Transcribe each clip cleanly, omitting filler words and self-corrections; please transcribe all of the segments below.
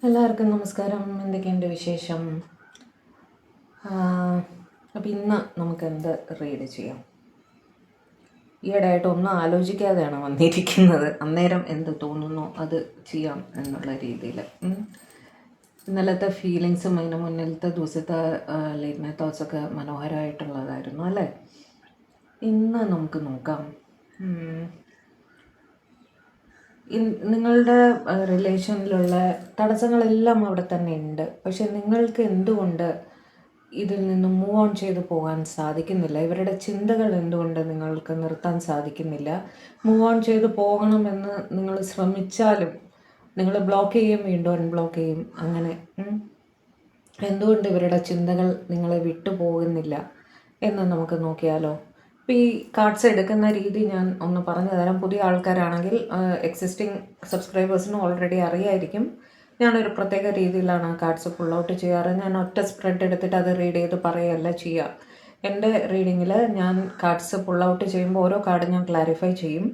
എല്ലാവർക്കും നമസ്കാരം. എന്തൊക്കെയുണ്ട് വിശേഷം? അപ്പം ഇന്ന് നമുക്ക് എന്ത് റീഡ് ചെയ്യാം? ഈയിടെയായിട്ട് ഒന്നും ആലോചിക്കാതെയാണ് വന്നിരിക്കുന്നത്. അന്നേരം എന്ത് തോന്നുന്നു അത് ചെയ്യാം എന്നുള്ള രീതിയിൽ. ഇന്നലത്തെ ഫീലിങ്സും അതിന് മുന്നിലത്തെ ദിവസത്തെ ലേറ്റ് നൈറ്റ് തോട്ട്സൊക്കെ മനോഹരമായിട്ടുള്ളതായിരുന്നു അല്ലേ? ഇന്ന് നമുക്ക് നോക്കാം. നിങ്ങളുടെ റിലേഷനിലുള്ള തടസ്സങ്ങളെല്ലാം അവിടെ തന്നെ ഉണ്ട്. പക്ഷെ നിങ്ങൾക്ക് എന്തുകൊണ്ട് ഇതിൽ നിന്ന് മൂവ് ഓൺ ചെയ്ത് പോകാൻ സാധിക്കുന്നില്ല? ഇവരുടെ ചിന്തകൾ എന്തുകൊണ്ട് നിങ്ങൾക്ക് നിർത്താൻ സാധിക്കുന്നില്ല? മൂവ് ഓൺ ചെയ്ത് പോകണമെന്ന് നിങ്ങൾ ശ്രമിച്ചാലും നിങ്ങൾ ബ്ലോക്ക് ചെയ്യും, വീണ്ടും അൺബ്ലോക്ക് ചെയ്യും. അങ്ങനെ എന്തുകൊണ്ട് ഇവരുടെ ചിന്തകൾ നിങ്ങളെ വിട്ടു പോകുന്നില്ല എന്ന് നമുക്ക് നോക്കിയാലോ? ഇപ്പോൾ ഈ കാർഡ്സ് എടുക്കുന്ന രീതി ഞാൻ ഒന്ന് പറഞ്ഞു തരാം. പുതിയ ആൾക്കാരാണെങ്കിൽ എക്സിസ്റ്റിംഗ് സബ്സ്ക്രൈബേഴ്സിനും ഓൾറെഡി അറിയായിരിക്കും. ഞാനൊരു പ്രത്യേക രീതിയിലാണ് കാർഡ്സ് പുൾ ഔട്ട് ചെയ്യാറ്. ഞാൻ ഒറ്റ സ്പ്രെഡ് എടുത്തിട്ട് അത് റീഡ് ചെയ്ത് പറയുകയല്ല ചെയ്യുക. എൻ്റെ റീഡിങ്ങിൽ ഞാൻ കാർഡ്സ് പുൾ ഔട്ട് ചെയ്യുമ്പോൾ ഓരോ കാർഡും ഞാൻ ക്ലാരിഫൈ ചെയ്യും.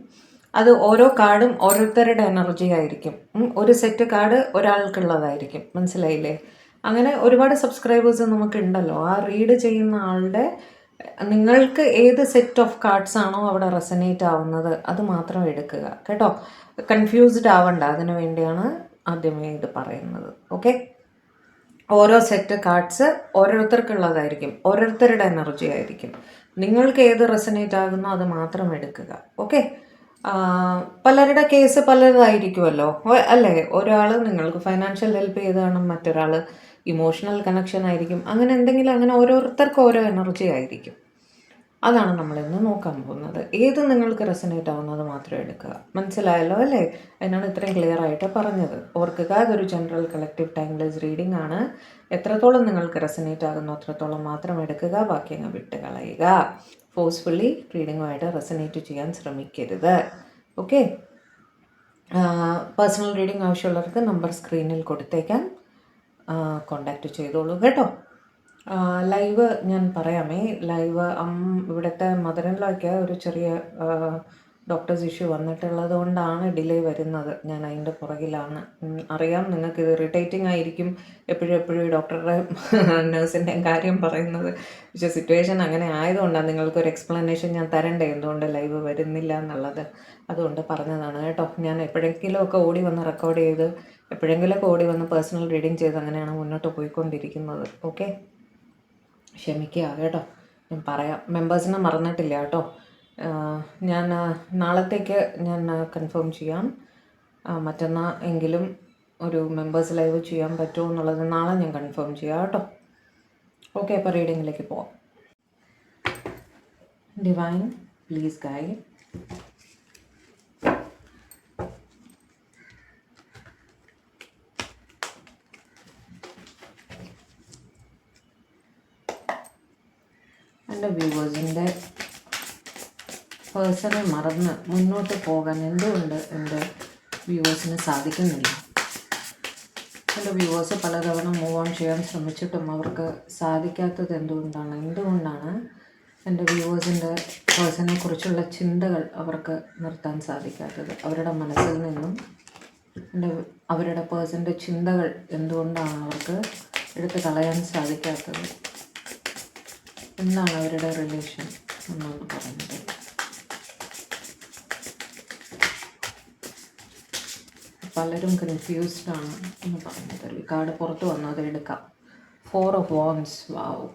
അത് ഓരോ കാർഡും ഓരോരുത്തരുടെ എനർജി ആയിരിക്കും. ഒരു സെറ്റ് കാർഡ് ഒരാൾക്കുള്ളതായിരിക്കും. മനസ്സിലായില്ലേ? അങ്ങനെ ഒരുപാട് സബ്സ്ക്രൈബേഴ്സ് നമുക്കുണ്ടല്ലോ. ആ റീഡ് ചെയ്യുന്ന ആളുടെ നിങ്ങൾക്ക് ഏത് സെറ്റ് ഓഫ് കാർഡ്സ് ആണോ അവിടെ റെസനേറ്റ് ആവുന്നത് അത് മാത്രം എടുക്കുക കേട്ടോ. കൺഫ്യൂസ്ഡ് ആവണ്ട, അതിനു വേണ്ടിയാണ് ആദ്യമേ ഇത് പറയുന്നത്. ഓക്കെ, ഓരോ സെറ്റ് കാർഡ്സ് ഓരോരുത്തർക്കുള്ളതായിരിക്കും, ഓരോരുത്തരുടെ എനർജി ആയിരിക്കും. നിങ്ങൾക്ക് ഏത് റെസനേറ്റ് ആകുന്നോ അത് മാത്രം എടുക്കുക. ഓക്കെ, പലരുടെ കേസ് പലതായിരിക്കുമല്ലോ അല്ലേ? ഒരാൾ നിങ്ങൾക്ക് ഫൈനാൻഷ്യൽ ഹെൽപ്പ് ചെയ്ത് കാണും, മറ്റൊരാൾ ഇമോഷണൽ കണക്ഷൻ ആയിരിക്കും. അങ്ങനെ എന്തെങ്കിലും, അങ്ങനെ ഓരോരുത്തർക്കും ഓരോ എനർജി ആയിരിക്കും. അതാണ് നമ്മളിന്ന് നോക്കാൻ പോകുന്നത്. ഏത് നിങ്ങൾക്ക് റെസനേറ്റ് ആവുന്നത് മാത്രം എടുക്കുക. മനസ്സിലായല്ലോ അല്ലേ? അതിനാണ് ഇത്രയും ക്ലിയർ ആയിട്ട് പറഞ്ഞത്. ഓർക്കുക, അതൊരു ജനറൽ കളക്റ്റീവ് ടൈംലെസ് റീഡിംഗ് ആണ്. എത്രത്തോളം നിങ്ങൾക്ക് റെസനേറ്റ് ആകുന്നു അത്രത്തോളം മാത്രം എടുക്കുക, ബാക്കി അങ്ങ് വിട്ട് കളയുക. ഫോഴ്സ്ഫുള്ളി റീഡിങ്ങുമായിട്ട് റെസനേറ്റ് ചെയ്യാൻ ശ്രമിക്കരുത്. ഓക്കെ, പേഴ്സണൽ റീഡിംഗ് ആവശ്യമുള്ളവർക്ക് നമ്പർ സ്ക്രീനിൽ കൊടുത്തേക്കാൻ കോണ്ടാക്റ്റ് ചെയ്തോളൂ കേട്ടോ. ലൈവ് ഞാൻ പറയാമേ. ലൈവ് ഇവിടുത്തെ മദറിനിലൊക്കെ ഒരു ചെറിയ ഡോക്ടേഴ്സ് ഇഷ്യൂ വന്നിട്ടുള്ളത് കൊണ്ടാണ് ഡിലേ വരുന്നത്. ഞാൻ അതിൻ്റെ പുറകിലാണ്. അറിയാം, നിങ്ങൾക്ക് ഇത് ഇറിറ്റേറ്റിംഗ് ആയിരിക്കും എപ്പോഴും എപ്പോഴും ഡോക്ടറുടെ നേഴ്സിൻ്റെയും കാര്യം പറയുന്നത്. പക്ഷേ സിറ്റുവേഷൻ അങ്ങനെ ആയതുകൊണ്ടാണ്. നിങ്ങൾക്കൊരു എക്സ്പ്ലനേഷൻ ഞാൻ തരണ്ടേ എന്തുകൊണ്ട് ലൈവ് വരുന്നില്ല എന്നുള്ളത്. അതുകൊണ്ട് പറഞ്ഞതാണ് കേട്ടോ. ഞാൻ എപ്പോഴെങ്കിലുമൊക്കെ ഓടി വന്ന് റെക്കോർഡ് ചെയ്ത്, എപ്പോഴെങ്കിലുമൊക്കെ ഓടി വന്ന് പേഴ്സണൽ റീഡിങ് ചെയ്ത് അങ്ങനെയാണ് മുന്നോട്ട് പോയിക്കൊണ്ടിരിക്കുന്നത്. ഓക്കെ, ക്ഷമിക്കുക കേട്ടോ. ഞാൻ പറയാം, മെമ്പേഴ്സിനെ മറന്നിട്ടില്ല കേട്ടോ. ഞാൻ നാളത്തേക്ക് ഞാൻ കൺഫേം ചെയ്യാം. മറ്റന്നാൾ എങ്കിലും ഒരു മെമ്പേഴ്സ് ലൈവ് ചെയ്യാൻ പറ്റുമോ എന്നുള്ളത് നാളെ ഞാൻ കൺഫേം ചെയ്യാം കേട്ടോ. ഓക്കെ, അപ്പോൾ റീഡിങ്ങിലേക്ക് പോവാം. Divine please guide. എൻ്റെ വ്യൂവേഴ്സിൻ്റെ പേഴ്സണെ മറന്ന് മുന്നോട്ട് പോകാൻ എന്തുകൊണ്ട് എൻ്റെ വ്യൂവേഴ്സിന് സാധിക്കുന്നില്ല? എൻ്റെ വ്യൂവേഴ്സ് പലതവണ മൂവ് ഓൺ ചെയ്യാൻ ശ്രമിച്ചിട്ടും അവർക്ക് സാധിക്കാത്തത് എന്തുകൊണ്ടാണ് എൻ്റെ വ്യൂവേഴ്സിൻ്റെ പേഴ്സണെ കുറിച്ചുള്ള ചിന്തകൾ അവർക്ക് നിർത്താൻ സാധിക്കാത്തത്? അവരുടെ മനസ്സിൽ നിന്നും അവരുടെ പേഴ്സൻ്റെ ചിന്തകൾ എന്തുകൊണ്ടാണ് അവർക്ക് എടുത്ത് കളയാൻ സാധിക്കാത്തത്? എന്താണ് അവരുടെ റിലേഷൻ എന്നൊന്ന് പറയുന്നത്? പലരും കൺഫ്യൂസ്ഡ് ആണ് എന്ന് പറഞ്ഞത്. ഈ കാർഡ് പുറത്ത് വന്നു, അത് എടുക്കാം. 4 of Wands. വാവ്,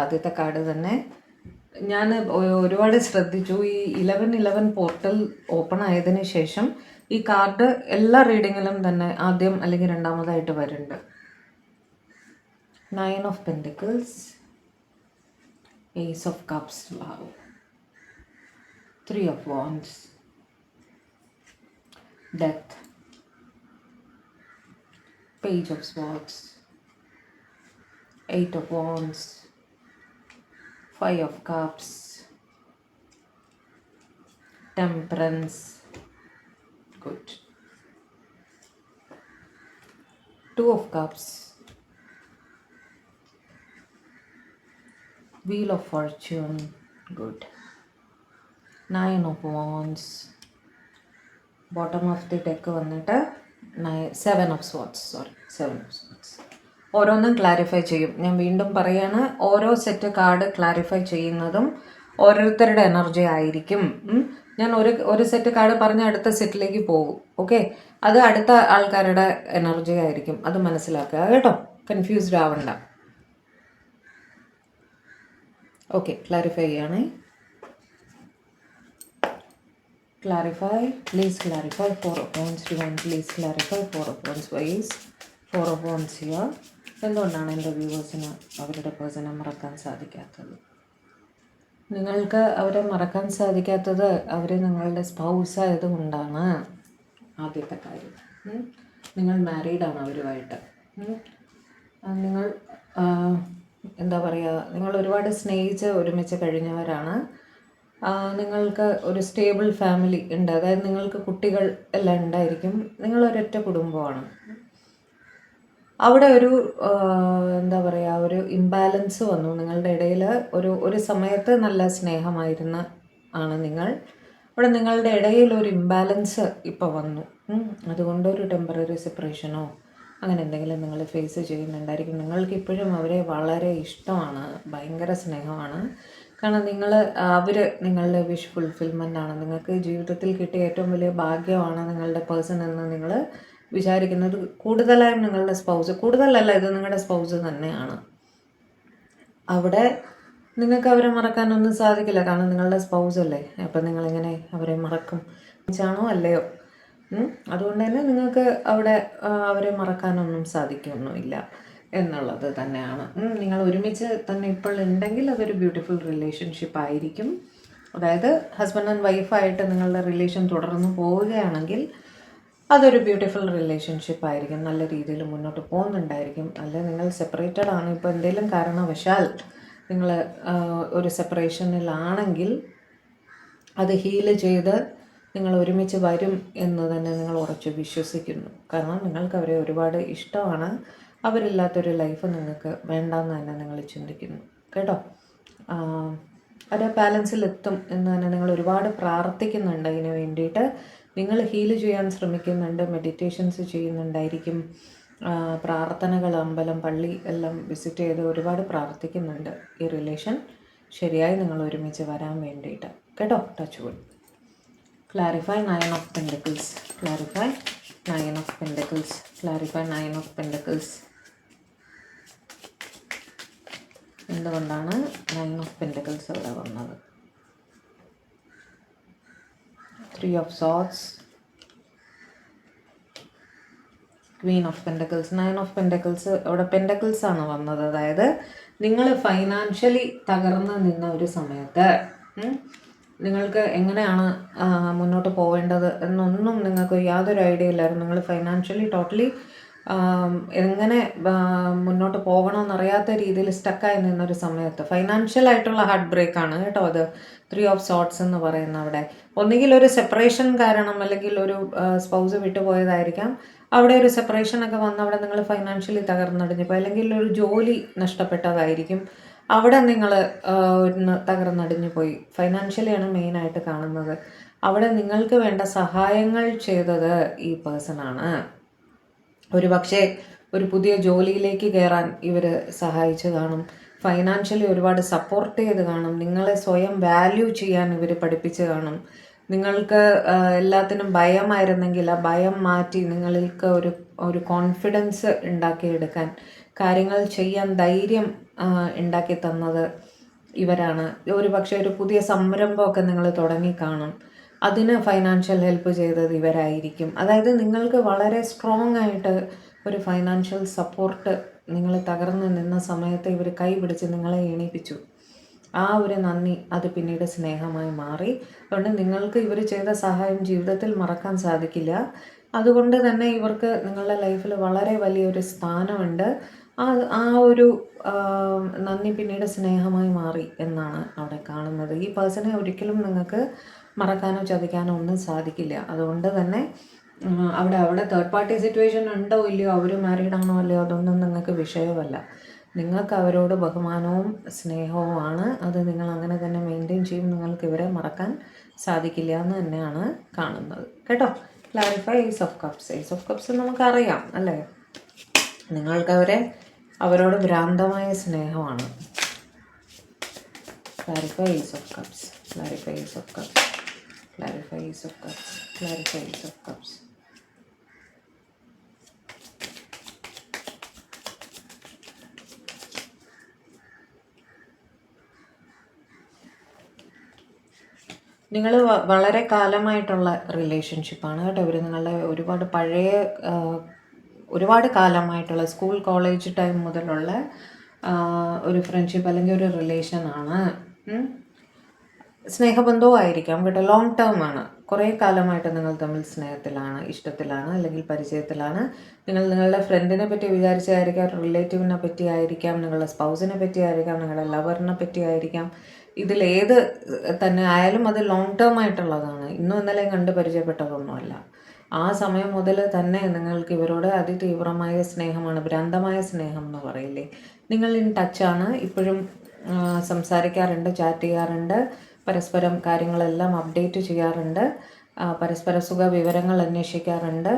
ആദ്യത്തെ കാർഡ് തന്നെ ഞാൻ ഒരുപാട് ശ്രദ്ധിച്ചു. ഈ 1111 പോർട്ടൽ ഓപ്പൺ ആയതിനു ശേഷം ഈ കാർഡ് എല്ലാ റീഡിങ്ങിലും തന്നെ ആദ്യം അല്ലെങ്കിൽ രണ്ടാമതായിട്ട് വരുന്നുണ്ട്. 9 of Pentacles, Ace of Cups, wow, 3 of Wands, Death, Page of Swords, 8 of Wands, 5 of Cups, Temperance, good, 2 of Cups, Wheel of Fortune, good, 9 of Wands. Bottom of the deck വന്നിട്ട് seven of swords, sorry, seven of swords. ഓരോന്നും clarify ചെയ്യും. ഞാൻ വീണ്ടും പറയാണ്, ഓരോ set card clarify ചെയ്യുന്നതും ഓരോരുത്തരുടെ energy ആയിരിക്കും. ഞാൻ ഒരു സെറ്റ് കാർഡ് പറഞ്ഞ് അടുത്ത സെറ്റിലേക്ക് പോകും. ഓക്കെ, അത് അടുത്ത ആൾക്കാരുടെ എനർജി ആയിരിക്കും. അത് മനസ്സിലാക്കുക കേട്ടോ, കൺഫ്യൂസ്ഡ് ആവണ്ട. ഓക്കെ, ക്ലാരിഫൈ ചെയ്യണേ. Clarify, please clarify. 4 of Wands, Divine, please clarify. 4 of Wands, Wise, 4 of Wands here. എന്തുകൊണ്ടാണ് എൻ്റെ വ്യൂവേഴ്സിന് അവരുടെ പേഴ്സണെ മറക്കാൻ സാധിക്കാത്തത്? നിങ്ങൾക്ക് അവരെ മറക്കാൻ സാധിക്കാത്തത് അവർ നിങ്ങളുടെ സ്പൗസ് ആയതുകൊണ്ടാണ്. ആദ്യത്തെ കാര്യം, നിങ്ങൾ മാരീഡാണ് അവരുമായിട്ട്. നിങ്ങൾ എന്താ പറയുക, നിങ്ങൾ ഒരുപാട് സ്നേഹിച്ച് ഒരുമിച്ച് കഴിഞ്ഞവരാണ്. നിങ്ങൾക്ക് ഒരു സ്റ്റേബിൾ ഫാമിലി ഉണ്ട്, അതായത് നിങ്ങൾക്ക് കുട്ടികൾ എല്ലാം ഉണ്ടായിരിക്കും. നിങ്ങളൊരൊറ്റ കുടുംബമാണ്. അവിടെ ഒരു എന്താ പറയുക, ഒരു ഇംബാലൻസ് വന്നു നിങ്ങളുടെ ഇടയിൽ. ഒരു സമയത്ത് നല്ല സ്നേഹമായിരുന്ന ആണ് നിങ്ങൾ. അവിടെ നിങ്ങളുടെ ഇടയിൽ ഒരു ഇംബാലൻസ് ഇപ്പോൾ വന്നു. അതുകൊണ്ട് ഒരു ടെമ്പററി സെപ്പറേഷനോ അങ്ങനെ എന്തെങ്കിലും നിങ്ങൾ ഫേസ് ചെയ്യുന്നുണ്ടായിരിക്കും. നിങ്ങൾക്ക് ഇപ്പോഴും അവരെ വളരെ ഇഷ്ടമാണ്, ഭയങ്കര സ്നേഹമാണ്. കാരണം അവർ നിങ്ങളുടെ വിഷ് ഫുൾഫിൽമെൻ്റ് ആണ്. നിങ്ങൾക്ക് ജീവിതത്തിൽ കിട്ടിയ ഏറ്റവും വലിയ ഭാഗ്യമാണ് നിങ്ങളുടെ പേഴ്സൺ എന്ന് നിങ്ങൾ വിചാരിക്കുന്നത്. കൂടുതലായും നിങ്ങളുടെ സ്പൗസ്, കൂടുതലല്ല, ഇത് നിങ്ങളുടെ സ്പൗസ് തന്നെയാണ്. അവിടെ നിങ്ങൾക്ക് അവരെ മറക്കാനൊന്നും സാധിക്കില്ല, കാരണം നിങ്ങളുടെ സ്പൗസ് അല്ലേ. അപ്പം നിങ്ങളിങ്ങനെ അവരെ മറക്കും ചാണോ അല്ലയോ? അതുകൊണ്ട് തന്നെ നിങ്ങൾക്ക് അവിടെ അവരെ മറക്കാനൊന്നും സാധിക്കൊന്നുമില്ല എന്നുള്ളത് തന്നെയാണ്. നിങ്ങൾ ഒരുമിച്ച് തന്നെ ഇപ്പോൾ ഉണ്ടെങ്കിൽ അതൊരു ബ്യൂട്ടിഫുൾ റിലേഷൻഷിപ്പ് ആയിരിക്കും. അതായത് ഹസ്ബൻഡ് ആൻഡ് വൈഫായിട്ട് നിങ്ങളുടെ റിലേഷൻ തുടർന്ന് പോവുകയാണെങ്കിൽ അതൊരു ബ്യൂട്ടിഫുൾ റിലേഷൻഷിപ്പ് ആയിരിക്കും. നല്ല രീതിയിൽ മുന്നോട്ട് പോകുന്നുണ്ടായിരിക്കും. അല്ല നിങ്ങൾ സെപ്പറേറ്റഡ് ആണ്, ഇപ്പോൾ എന്തെങ്കിലും കാരണവശാൽ നിങ്ങൾ ഒരു സെപ്പറേഷനിലാണെങ്കിൽ അത് ഹീല് ചെയ്ത് നിങ്ങൾ ഒരുമിച്ച് വരും എന്ന് തന്നെ നിങ്ങൾ ഉറച്ചു വിശ്വസിക്കുന്നു. കാരണം നിങ്ങൾക്ക് അവരെ ഒരുപാട് ഇഷ്ടമാണ്. അവരില്ലാത്തൊരു ലൈഫ് നിങ്ങൾക്ക് വേണ്ടാന്ന് തന്നെ നിങ്ങൾ ചിന്തിക്കുന്നു കേട്ടോ. ഒരു ബാലൻസിലെത്തും എന്ന് തന്നെ നിങ്ങൾ ഒരുപാട് പ്രാർത്ഥിക്കുന്നുണ്ട്. അതിന് വേണ്ടിയിട്ട് നിങ്ങൾ ഹീല് ചെയ്യാൻ ശ്രമിക്കുന്നുണ്ട്, മെഡിറ്റേഷൻസ് ചെയ്യുന്നുണ്ടായിരിക്കും, പ്രാർത്ഥനകൾ, അമ്പലം, പള്ളി എല്ലാം വിസിറ്റ് ചെയ്ത് ഒരുപാട് പ്രാർത്ഥിക്കുന്നുണ്ട് ഈ റിലേഷൻ ശരിയായി നിങ്ങൾ ഒരുമിച്ച് വരാൻ വേണ്ടിയിട്ട് കേട്ടോ. Touch wood. Clarify 9 of Pentacles. Clarify 9 of Pentacles. Clarify 9 of Pentacles. എന്തുകൊണ്ടാണ് 9 of Pentacles അവിടെ വന്നത്? 3 of Swords. Queen of Pentacles. 9 of Pentacles. അവിടെ Pentacles ആണ് വന്നത്. അതായത് നിങ്ങൾ ഫൈനാൻഷ്യലി തകർന്ന് നിന്ന ഒരു സമയത്ത് നിങ്ങൾക്ക് എങ്ങനെയാണ് മുന്നോട്ട് പോവേണ്ടത് എന്നൊന്നും നിങ്ങൾക്ക് യാതൊരു ഐഡിയ ഇല്ലായിരുന്നു. നിങ്ങൾ ഫൈനാൻഷ്യലി ടോട്ടലി എങ്ങനെ മുന്നോട്ട് പോകണമെന്നറിയാത്ത രീതിയിൽ സ്റ്റക്കായി നിന്നൊരു സമയത്ത് ഫൈനാൻഷ്യലായിട്ടുള്ള ഹാർട്ട് ബ്രേക്കാണ് കേട്ടോ അത്. 3 of Swords എന്ന് പറയുന്ന അവിടെ ഒന്നുകിൽ ഒരു സെപ്പറേഷൻ കാരണം, അല്ലെങ്കിൽ ഒരു സ്പൗസ് വിട്ടുപോയതായിരിക്കാം. അവിടെ ഒരു സെപ്പറേഷനൊക്കെ വന്ന് അവിടെ നിങ്ങൾ ഫൈനാൻഷ്യലി തകർന്നടിഞ്ഞപ്പോൾ, അല്ലെങ്കിൽ ഒരു ജോലി നഷ്ടപ്പെട്ടതായിരിക്കും. അവിടെ നിങ്ങൾ ഒന്ന് തകർന്നടിഞ്ഞു പോയി. ഫൈനാൻഷ്യലിയാണ് മെയിനായിട്ട് കാണുന്നത്. അവിടെ നിങ്ങൾക്ക് വേണ്ട സഹായങ്ങൾ ചെയ്തത് ഈ പേഴ്സണാണ്. ഒരു പക്ഷേ ഒരു പുതിയ ജോലിയിലേക്ക് കയറാൻ ഇവർ സഹായിച്ചു കാണും. ഫൈനാൻഷ്യലി ഒരുപാട് സപ്പോർട്ട് ചെയ്ത് കാണും. നിങ്ങളെ സ്വയം വാല്യൂ ചെയ്യാൻ ഇവർ പഠിപ്പിച്ച് കാണും. നിങ്ങൾക്ക് എല്ലാത്തിനും ഭയമായിരുന്നെങ്കിൽ ആ ഭയം മാറ്റി നിങ്ങൾക്ക് ഒരു കോൺഫിഡൻസ് ഉണ്ടാക്കിയെടുക്കാൻ, കാര്യങ്ങൾ ചെയ്യാൻ ധൈര്യം ഉണ്ടാക്കി തന്നത് ഇവരാണ്. ഒരു പക്ഷേ ഒരു പുതിയ സംരംഭമൊക്കെ നിങ്ങൾ തുടങ്ങി കാണും, അതിന് ഫൈനാൻഷ്യൽ ഹെൽപ്പ് ചെയ്തത് ഇവരായിരിക്കും. അതായത് നിങ്ങൾക്ക് വളരെ സ്ട്രോങ് ആയിട്ട് ഒരു ഫൈനാൻഷ്യൽ സപ്പോർട്ട് നിങ്ങൾ തകർന്ന് നിന്ന സമയത്ത് ഇവർ കൈ പിടിച്ച് നിങ്ങളെ എണീപ്പിച്ചു. ആ ഒരു നന്ദി അത് പിന്നീട് സ്നേഹമായി മാറി. അതുകൊണ്ട് നിങ്ങൾക്ക് ഇവർ ചെയ്ത സഹായം ജീവിതത്തിൽ മറക്കാൻ സാധിക്കില്ല. അതുകൊണ്ട് തന്നെ ഇവർക്ക് നിങ്ങളുടെ ലൈഫിൽ വളരെ വലിയൊരു സ്ഥാനമുണ്ട്. ആ ഒരു നന്ദി പിന്നീട് സ്നേഹമായി മാറി എന്നാണ് അവിടെ കാണുന്നത്. ഈ പേഴ്സണെ ഒരിക്കലും നിങ്ങൾക്ക് മറക്കാനോ ചതിക്കാനോ ഒന്നും സാധിക്കില്ല. അതുകൊണ്ട് തന്നെ അവിടെ തേർഡ് പാർട്ടി സിറ്റുവേഷൻ ഉണ്ടോ ഇല്ലയോ, അവർ മാരീഡ് ആണോ അല്ലയോ, അതൊന്നും നിങ്ങൾക്ക് വിഷയമല്ല. നിങ്ങൾക്ക് അവരോട് ബഹുമാനവും സ്നേഹവുമാണ്. അത് നിങ്ങൾ അങ്ങനെ തന്നെ മെയിൻറ്റെയിൻ ചെയ്യും. നിങ്ങൾക്ക് ഇവരെ മറക്കാൻ സാധിക്കില്ല എന്ന് തന്നെയാണ് കാണുന്നത് കേട്ടോ. Clarify ace of cups. Ace of cups നമുക്കറിയാം അല്ലേ, നിങ്ങൾക്ക് അവരോട് ഭ്രാന്തമായ സ്നേഹമാണ്. Clarify ace of cups, clarify ace of cups, clarify ace of cups, clarify ace of cups. നിങ്ങൾ വളരെ കാലമായിട്ടുള്ള റിലേഷൻഷിപ്പാണ് കേട്ടോ. ഇവർ നിങ്ങളുടെ ഒരുപാട് കാലമായിട്ടുള്ള സ്കൂൾ കോളേജ് ടൈം മുതലുള്ള ഒരു ഫ്രണ്ട്ഷിപ്പ് അല്ലെങ്കിൽ ഒരു റിലേഷനാണ്. സ്നേഹബന്ധവും ആയിരിക്കാം കേട്ടോ. ലോങ് ടേം ആണ്. കുറേ കാലമായിട്ട് നിങ്ങൾ തമ്മിൽ സ്നേഹത്തിലാണ്, ഇഷ്ടത്തിലാണ്, അല്ലെങ്കിൽ പരിചയത്തിലാണ്. നിങ്ങൾ നിങ്ങളുടെ ഫ്രണ്ടിനെ പറ്റി വിചാരിച്ചായിരിക്കാം, റിലേറ്റീവിനെ പറ്റി ആയിരിക്കാം, നിങ്ങളുടെ സ്പൗസിനെ പറ്റി ആയിരിക്കാം, നിങ്ങളുടെ ലവറിനെ പറ്റി ആയിരിക്കാം. ഇതിലേത് തന്നെ ആയാലും അത് ലോങ് ടേം ആയിട്ടുള്ളതാണ്. ഇന്നും ഇന്നലെയും കണ്ട് പരിചയപ്പെട്ടതൊന്നുമല്ല. ആ സമയം മുതൽ തന്നെ നിങ്ങൾക്ക് ഇവരോട് അതിതീവ്രമായ സ്നേഹമാണ്, ഭ്രാന്തമായ സ്നേഹം എന്ന് പറയില്ലേ. നിങ്ങൾ ഇൻ ടച്ചാണ്, ഇപ്പോഴും സംസാരിക്കാറുണ്ട്, ചാറ്റ് ചെയ്യാറുണ്ട്, പരസ്പരം കാര്യങ്ങളെല്ലാം അപ്ഡേറ്റ് ചെയ്യാറുണ്ട്, പരസ്പര സുഖ വിവരങ്ങൾ അന്വേഷിക്കാറുണ്ട്.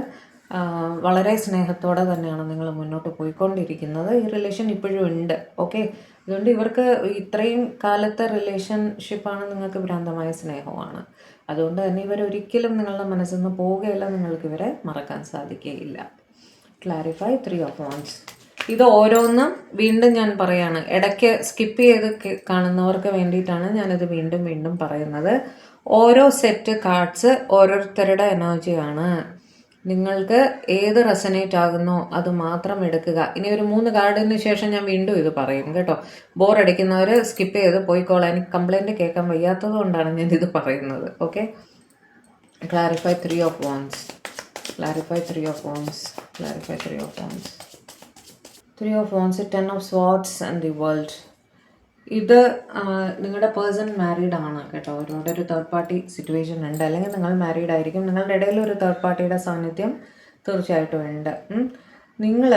വളരെ സ്നേഹത്തോടെ തന്നെയാണ് നിങ്ങൾ മുന്നോട്ട് പോയിക്കൊണ്ടിരിക്കുന്നത്. ഈ റിലേഷൻ ഇപ്പോഴും ഉണ്ട്. ഓക്കെ, അതുകൊണ്ട് ഇവർക്ക് ഇത്രയും കാലത്തെ റിലേഷൻഷിപ്പാണ് നിങ്ങൾക്ക് ഭ്രാന്തമായ സ്നേഹമാണ്. അതുകൊണ്ട് തന്നെ ഇവരൊരിക്കലും നിങ്ങളുടെ മനസ്സിൽ നിന്ന് പോവുകയില്ല, നിങ്ങൾക്ക് ഇവരെ മറക്കാൻ സാധിക്കുകയില്ല. Clarify 3 of Wands. ഇത് ഓരോന്നും വീണ്ടും ഞാൻ പറയാണ്, ഇടയ്ക്ക് സ്കിപ്പ് ചെയ്ത് കാണുന്നവർക്ക് വേണ്ടിയിട്ടാണ് ഞാനിത് വീണ്ടും വീണ്ടും പറയുന്നത്. ഓരോ സെറ്റ് കാർഡ്സ് ഓരോരുത്തരുടെ എനർജിയാണ്. നിങ്ങൾക്ക് ഏത് റെസനേറ്റ് ആകുന്നോ അത് മാത്രം എടുക്കുക. ഇനി ഒരു 3 കാർഡിന് ശേഷം ഞാൻ വീണ്ടും ഇത് പറയും കേട്ടോ. ബോറടിക്കുന്നവർ സ്കിപ്പ് ചെയ്ത് പോയിക്കോളാം. എനിക്ക് കംപ്ലൈൻറ്റ് കേൾക്കാൻ വയ്യാത്തത് കൊണ്ടാണ് ഞാൻ ഇത് പറയുന്നത്. Okay, clarify 3 of Wands, clarify 3 of Wands, clarify 3 of Wands. 3 of Wands, 10 of Swords and the World. ഇത് നിങ്ങളുടെ പേഴ്സൺ മാരീഡ് ആണ് കേട്ടോ. അവരോട് ഒരു തേർഡ് പാർട്ടി സിറ്റുവേഷൻ ഉണ്ട്, അല്ലെങ്കിൽ നിങ്ങൾ മാരീഡ് ആയിരിക്കും. നിങ്ങളുടെ ഇടയിൽ ഒരു തേർഡ് പാർട്ടിയുടെ സാന്നിധ്യം തീർച്ചയായിട്ടും ഉണ്ട്. നിങ്ങൾ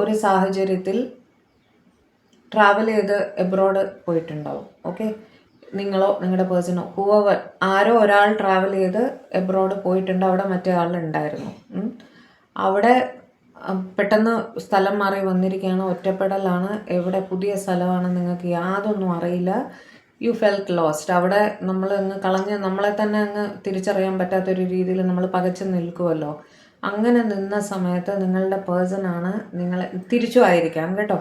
ഒരു സാഹചര്യത്തിൽ ട്രാവൽ ചെയ്ത് എബ്രോഡ് പോയിട്ടുണ്ടാവും. ഓക്കെ, നിങ്ങളോ നിങ്ങളുടെ പേഴ്സണോ ഹൂവർ ആരോ ഒരാൾ ട്രാവൽ ചെയ്ത് എബ്രോഡ് പോയിട്ടുണ്ട്. അവിടെ മറ്റേ ആളുണ്ടായിരുന്നു. അവിടെ പെട്ടെന്ന് സ്ഥലം മാറി വന്നിരിക്കുകയാണ്, ഒറ്റപ്പെടലാണ്, എവിടെ പുതിയ സ്ഥലമാണ്, നിങ്ങൾക്ക് യാതൊന്നും അറിയില്ല. U felt lost. അവിടെ നമ്മൾ നമ്മളെ തന്നെ അങ്ങ് തിരിച്ചറിയാൻ പറ്റാത്തൊരു രീതിയിൽ നമ്മൾ പകച്ചു നിൽക്കുമല്ലോ. അങ്ങനെ നിന്ന സമയത്ത് നിങ്ങളുടെ പേഴ്സണാണ് നിങ്ങളെ തിരിച്ചു ആയിരിക്കാം കേട്ടോ.